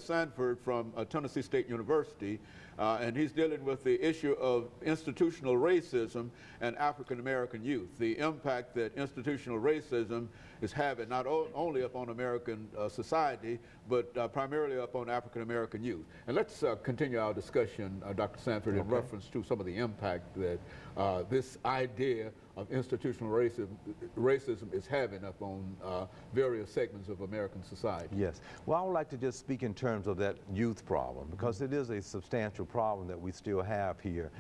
EKSanford from Tennessee State University, and he's dealing with the issue of institutional racism and African American youth, the impact that institutional racism is having not only upon American society, but primarily upon African American youth. And let's continue our discussion, Dr. Sanford, in reference to some of the impact that this idea of institutional racism is having upon various segments of American society. Yes. Well, I would like to just speak in terms of that youth problem, because it is a substantial problem that we still have here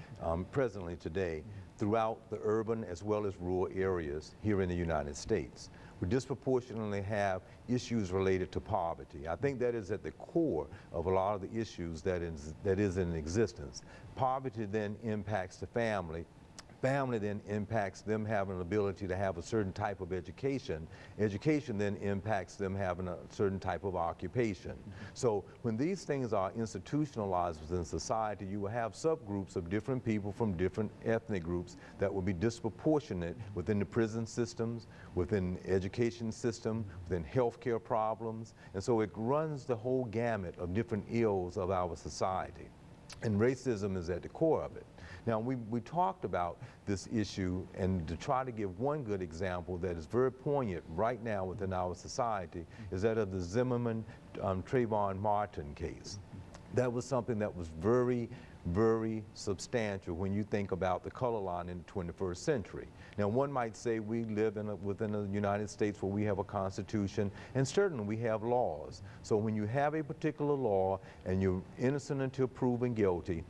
presently today throughout the urban as well as rural areas here in the United States. We disproportionately have issues related to poverty. I think that is at the core of a lot of the issues that is in existence. Poverty then impacts the family. Family then impacts them having an ability to have a certain type of education. Education then impacts them having a certain type of occupation. So when these things are institutionalized within society, you will have subgroups of different people from different ethnic groups that will be disproportionate within the prison systems, within the education system, within healthcare problems. And so it runs the whole gamut of different ills of our society. And racism is at the core of it. Now, we talked about this issue, and to try to give one good example that is very poignant right now within our society is that of the Zimmerman Trayvon Martin case. That was something that was very, very substantial when you think about the color line in the 21st century. Now, one might say we live within the United States where we have a constitution, and certainly we have laws. So when you have a particular law and you're innocent until proven guilty,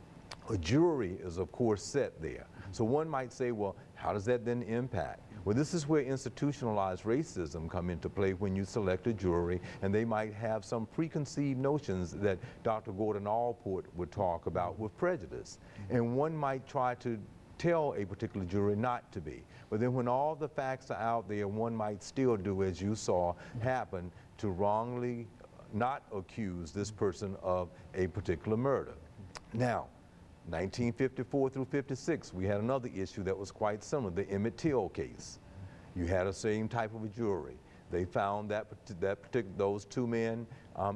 a jury is of course set there. So one might say, well, how does that then impact? Well, this is where institutionalized racism come into play when you select a jury, and they might have some preconceived notions that Dr. Gordon Allport would talk about with prejudice. And one might try to tell a particular jury not to be. But then when all the facts are out there, one might still do, as you saw happen, to wrongly not accuse this person of a particular murder. Now, 1954 through 56, we had another issue that was quite similar, the Emmett Till case. You had a same type of a jury. They found those two men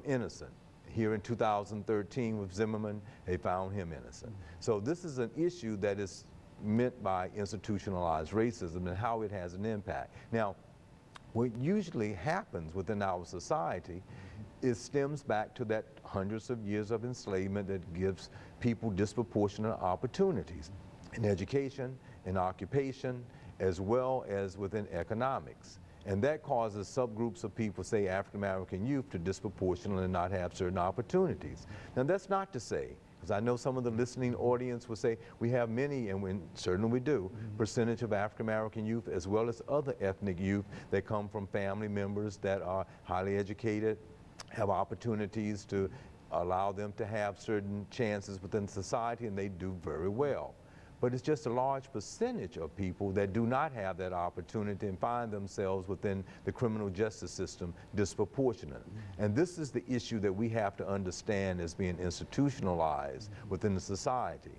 innocent. Here in 2013 with Zimmerman, they found him innocent. So this is an issue that is meant by institutionalized racism and how it has an impact. Now, what usually happens within our society it stems back to that hundreds of years of enslavement that gives people disproportionate opportunities in education, in occupation, as well as within economics. And that causes subgroups of people, say African American youth, to disproportionately not have certain opportunities. Now that's not to say, because I know some of the listening audience will say, we have many, and certainly we do, percentage of African American youth as well as other ethnic youth that come from family members that are highly educated, have opportunities to allow them to have certain chances within society, and they do very well. But it's just a large percentage of people that do not have that opportunity and find themselves within the criminal justice system disproportionate. And this is the issue that we have to understand as being institutionalized within the society.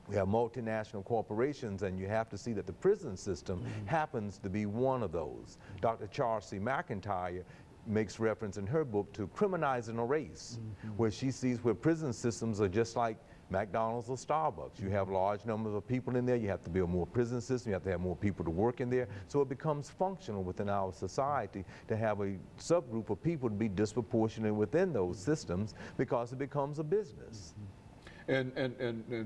We have multinational corporations, and you have to see that the prison system happens to be one of those. Dr. Charles C. McIntyre makes reference in her book to criminalizing a race, where she sees where prison systems are just like McDonald's or Starbucks. You have large numbers of people in there, you have to build more prison systems, you have to have more people to work in there, so it becomes functional within our society to have a subgroup of people to be disproportionate within those systems because it becomes a business. And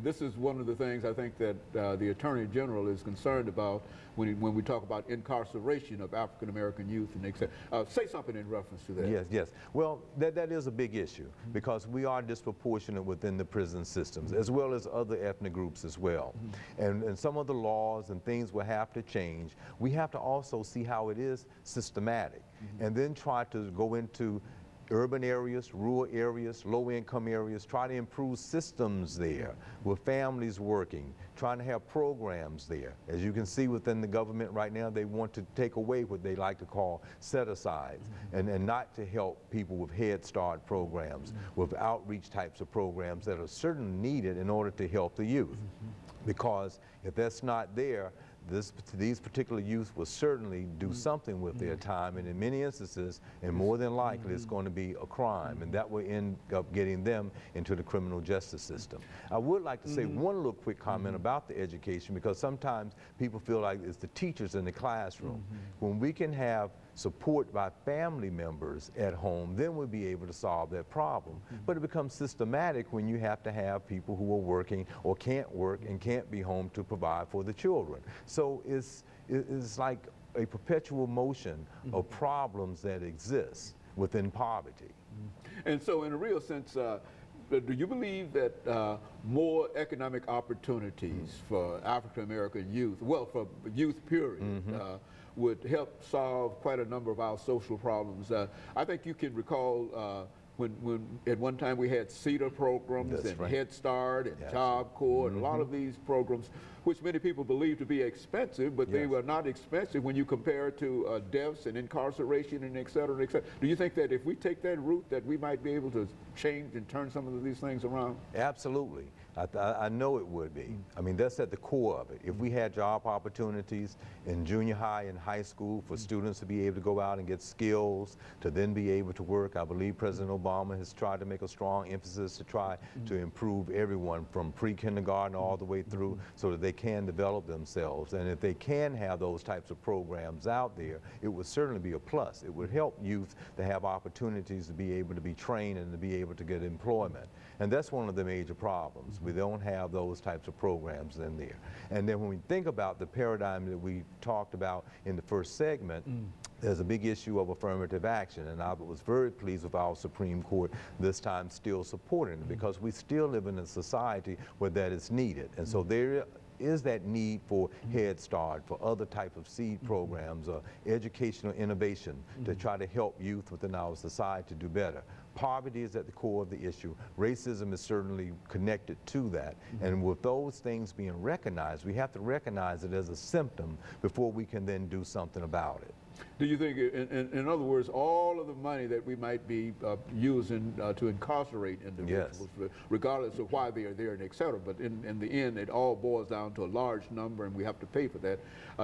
this is one of the things I think that the Attorney General is concerned about when we talk about incarceration of African American youth. And say something in reference to that. Yes, yes. Well, that is a big issue because we are disproportionate within the prison systems as well as other ethnic groups as well. And some of the laws and things will have to change. We have to also see how it is systematic and then try to go into urban areas, rural areas, low-income areas, try to improve systems there with families working, trying to have programs there. As you can see within the government right now, they want to take away what they like to call set-asides and not to help people with Head Start programs, with outreach types of programs that are certainly needed in order to help the youth. Because if that's not there, these particular youth will certainly do something with their time, and in many instances, and more than likely, it's going to be a crime, and that will end up getting them into the criminal justice system. I would like to say one little quick comment about the education, because sometimes people feel like it's the teachers in the classroom. When we can have support by family members at home, then we'll be able to solve that problem. But it becomes systematic when you have to have people who are working or can't work and can't be home to provide for the children. So it's like a perpetual motion of problems that exist within poverty. And so in a real sense, do you believe that more economic opportunities for African American youth, well, for youth period, would help solve quite a number of our social problems? I think you can recall when at one time we had CETA programs and Head Start and Job Corps and a lot of these programs, which many people believe to be expensive, but they were not expensive when you compare it to deaths and incarceration and et cetera, et cetera. Do you think that if we take that route that we might be able to change and turn some of these things around? Absolutely. I know it would be. I mean, that's at the core of it. If we had job opportunities in junior high and high school for students to be able to go out and get skills, to then be able to work, I believe President Obama has tried to make a strong emphasis to try to improve everyone from pre-kindergarten all the way through so that they can develop themselves. And if they can have those types of programs out there, it would certainly be a plus. It would help youth to have opportunities to be able to be trained and to be able to get employment. And that's one of the major problems. We don't have those types of programs in there. And then when we think about the paradigm that we talked about in the first segment, there's a big issue of affirmative action, and I was very pleased with our Supreme Court this time still supporting it, because we still live in a society where that is needed. And so there is that need for Head Start, for other type of seed programs, or educational innovation to try to help youth within our society to do better. Poverty is at the core of the issue. Racism is certainly connected to that. And with those things being recognized, we have to recognize it as a symptom before we can then do something about it. Do you think, in other words, all of the money that we might be using to incarcerate individuals, regardless of why they are there and et cetera, but in the end, it all boils down to a large number and we have to pay for that.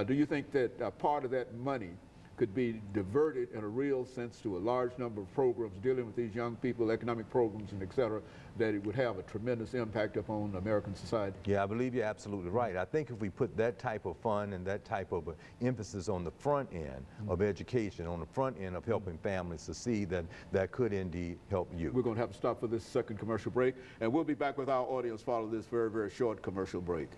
Do you think that part of that money could be diverted in a real sense to a large number of programs dealing with these young people, economic programs and et cetera, that it would have a tremendous impact upon American society? Yeah, I believe you're absolutely right. I think if we put that type of fund and that type of emphasis on the front end of education, on the front end of helping families succeed, that could indeed help you. We're going to have to stop for this second commercial break, and we'll be back with our audience following this very, very short commercial break.